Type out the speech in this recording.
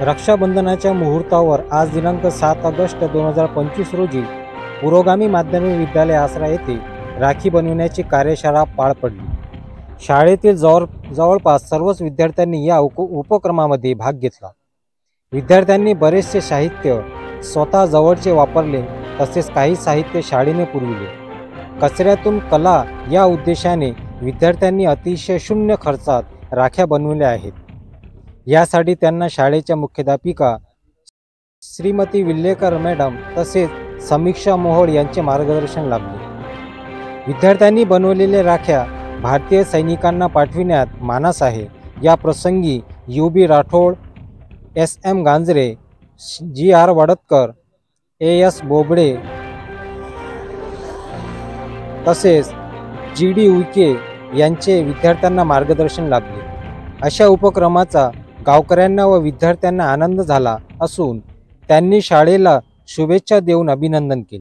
रक्षाबंधनाच्या मुहूर्तावर आज दिनांक 7 ऑगस्ट 2025 रोजी पुरोगामी माध्यमिक विद्यालय आसरा येथे राखी बनविण्याची कार्यशाळा पार पडली। शाळेतील जवळपास सर्वच विद्यार्थ्यांनी या उपक्रमामध्ये भाग घेतला। विद्यार्थ्यांनी बरेचसे साहित्य स्वतः जवळचे वापरले, तसेच काही साहित्य शाळेने पुरविले। कचऱ्यातून कला या उद्देशाने विद्यार्थ्यांनी अतिशय शून्य खर्चात राख्या बनवल्या आहेत। यासाठी त्यांना शाळेच्या मुख्याध्यापिका श्रीमती विल्लेकर मॅडम तसेच समीक्षा मोहोळ यांचे मार्गदर्शन लाभले। विद्यार्थ्यांनी बनवलेल्या राख्या भारतीय सैनिकांना पाठविण्यात मानस आहे। या प्रसंगी UB Rathod, SM Ganjare, GR Wadatkar, AS Bobde तसेच GD उईके यांचे विद्यार्थ्यांना मार्गदर्शन लाभले। अशा उपक्रमाचा गावकऱ्यांना व विद्यार्थ्यांना आनंद झाला असून त्यांनी शाळेला शुभेच्छा देऊन अभिनंदन केले।